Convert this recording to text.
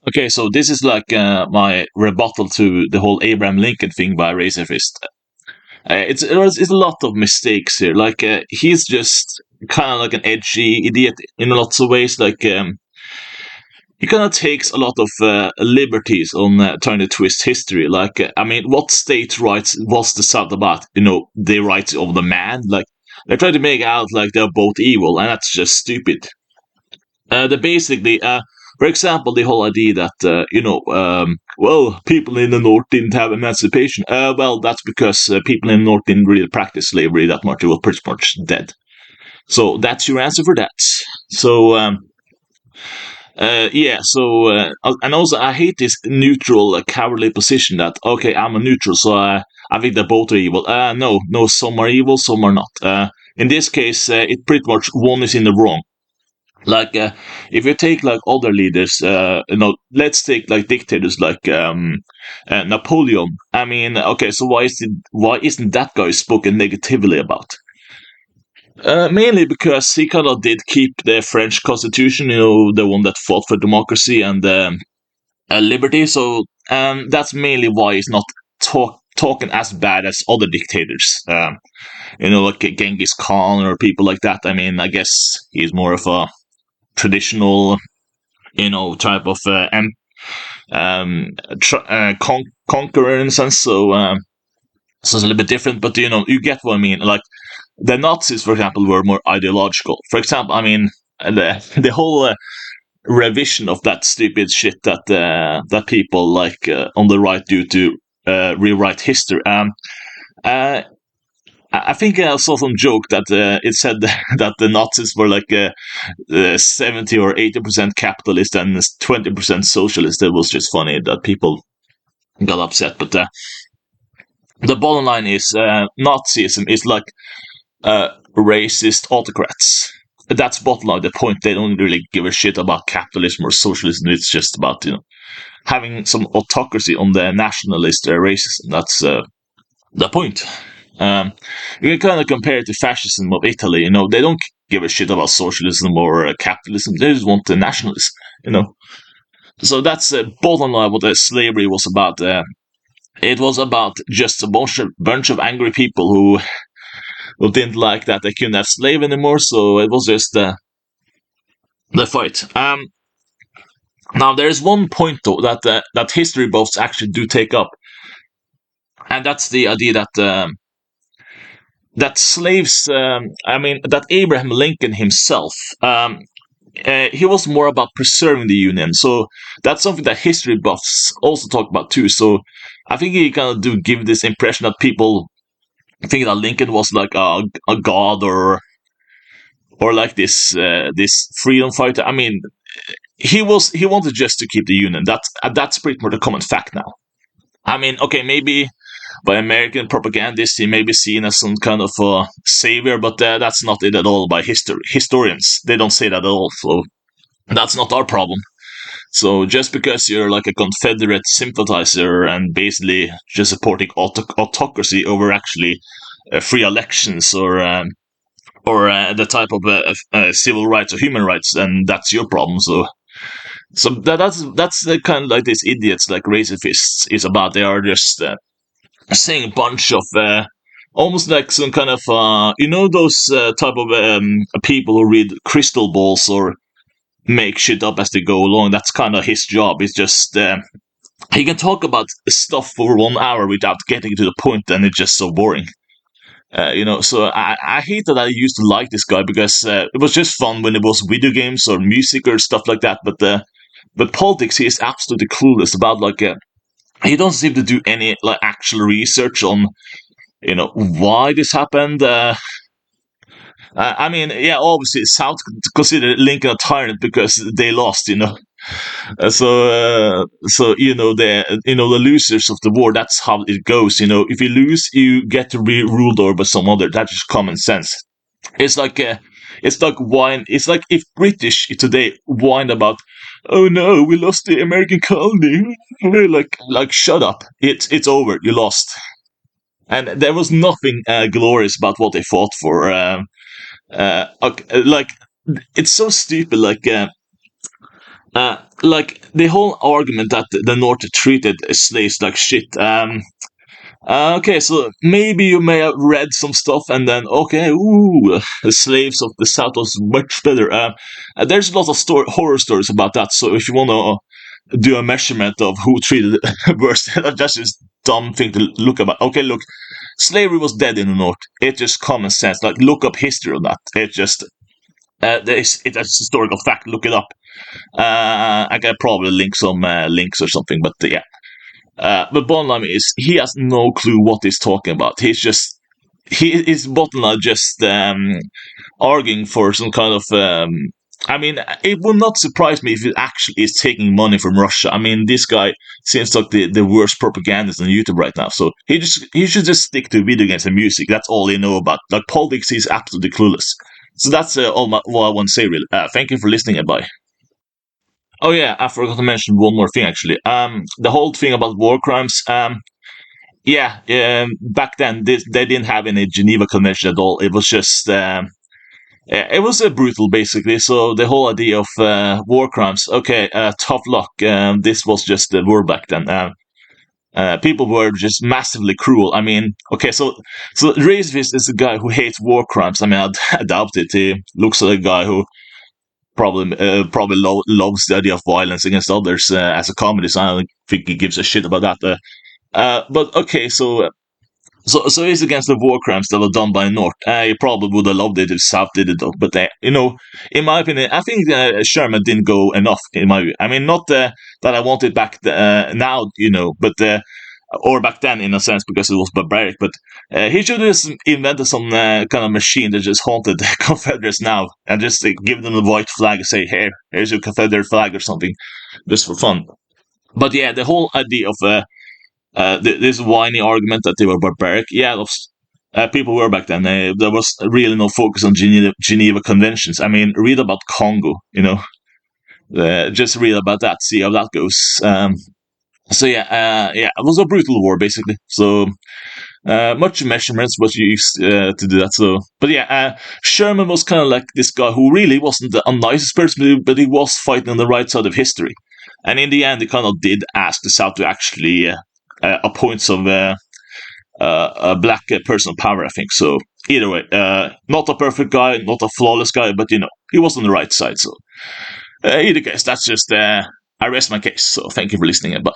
Okay, so this is like my rebuttal to the whole Abraham Lincoln thing by Razorfist. It's a lot of mistakes here. Like he's just kind of like an edgy idiot in lots of ways. Like he kind of takes a lot of liberties on trying to twist history. Like I mean, what state rights was the South about? The rights of the man. Like they try to make out like they're both evil, and that's just stupid. They basically, for example, the whole idea that well, people in the North didn't have emancipation. Well, that's because people in the North didn't really practice slavery that much. It was pretty much dead. So that's your answer for that. So yeah. So and also, I hate this neutral, cowardly position that okay, I'm a neutral, so I think that both are evil. No, no, some are evil, some are not. In this case, it pretty much one is in the wrong. Like if you take like other leaders, let's take like dictators like Napoleon. I mean, okay, so why isn't that guy spoken negatively about? Mainly because he kind of did keep the French Constitution, the one that fought for democracy and liberty. So that's mainly why he's not talking as bad as other dictators. Like Genghis Khan or people like that. I mean, I guess he's more of a traditional, type of conqueror in a sense. So it's a little bit different, but you get what I mean. Like the Nazis, for example, were more ideological. For example, I mean the whole revision of that stupid shit that people like on the right do to rewrite history. Uh, I think I saw some joke that it said that the Nazis were like 70 or 80% capitalist and 20% socialist. It was just funny that people got upset. But the bottom line is Nazism is like racist autocrats. That's bottom line. The point, they don't really give a shit about capitalism or socialism. It's just about having some autocracy on the nationalist racism. That's the point. Um, you can kind of compare it to fascism of Italy. They don't give a shit about socialism or capitalism. They just want the nationalism. So that's bottom line what slavery was about. It was about just a bunch of angry people who didn't like that they couldn't have slave anymore. So it was just the fight. Now there is one point though that history buffs actually do take up, and that's the idea that slaves. I mean that Abraham Lincoln himself. He was more about preserving the union. So that's something that history buffs also talk about too. So I think he kind of do give this impression that people think that Lincoln was like a god or like this freedom fighter. I mean, he wanted just to keep the union. That's pretty much a common fact now. I mean, okay, maybe by American propagandists he may be seen as some kind of savior, but that's not it at all by historians. They don't say that at all. So that's not our problem. So just because you're like a Confederate sympathizer and basically just supporting autocracy over actually free elections or the type of civil rights or human rights, then that's your problem. So that's the kind of like these idiots like Razorfists is about. They are just saying a bunch of almost like some kind of those type of people who read crystal balls or make shit up as they go along. That's kind of his job. It's just he can talk about stuff for 1 hour without getting to the point, and it's just so boring. So I hate that I used to like this guy because it was just fun when it was video games or music or stuff like that. But politics, he is absolutely clueless about. Like he doesn't seem to do any like actual research on why this happened. I mean, yeah, obviously South considered Lincoln a tyrant because they lost. So the losers of the war. That's how it goes. If you lose, you get to be ruled over by some other. That's just common sense. It's like wine. It's like if British today whined about, oh no, we lost the American colony. Like shut up. It's over. You lost. And there was nothing glorious about what they fought for. Okay, like it's so stupid. Like Like the whole argument that the North treated slaves like shit. Okay, so maybe you may have read some stuff and then okay, ooh, the slaves of the South was much better. There's a lot of horror stories about that. So if you want to do a measurement of who treated it worse, that's just dumb thing to look about. Okay, look, slavery was dead in the North. It's just common sense. Like look up history on that. It just it's a historical fact. Look it up. I can probably link some links or something, but yeah. But bottom line is he has no clue what he's talking about. His bottom line just arguing for some kind of. I mean, it would not surprise me if it actually is taking money from Russia. I mean, this guy seems like the worst propagandist on YouTube right now. So he should just stick to video games and music. That's all he know about. Like politics, he's absolutely clueless. So that's all I want to say. Really, thank you for listening, and bye. Oh yeah, I forgot to mention one more thing actually. The whole thing about war crimes. Yeah, back then they didn't have any Geneva Convention at all. It was just it was brutal basically. So the whole idea of war crimes. Okay, tough luck. This was just the war back then. People were just massively cruel. I mean, okay, so Razorfist is a guy who hates war crimes. I mean, I doubt it. He looks like a guy who probably loves the idea of violence against others as a comedy. So I don't think he gives a shit about that. But okay, so he's against the war crimes that were done by North. He probably would have loved it if South did it though. But in my opinion, I think Sherman didn't go enough. In my view, I mean, not that I want it back now, but or back then in a sense because it was barbaric. But he should have invented some kind of machine that just haunted the Confederates now and just give them the white flag and say, "Here, here's your Confederate flag" or something, just for fun. But yeah, the whole idea of this whiny argument that they were barbaric. Yeah, people were back then. There was really no focus on Geneva Conventions. I mean, read about Congo. Just read about that. See how that goes. So yeah, it was a brutal war basically. So much measurements was used to do that. So, but yeah, Sherman was kind of like this guy who really wasn't the nicest person, but he was fighting on the right side of history. And in the end, he kind of did ask the South to actually appoint some a black person of power. I think so. Either way, not a perfect guy, not a flawless guy, but he was on the right side. So, either case, that's just I rest my case. So, thank you for listening and bye.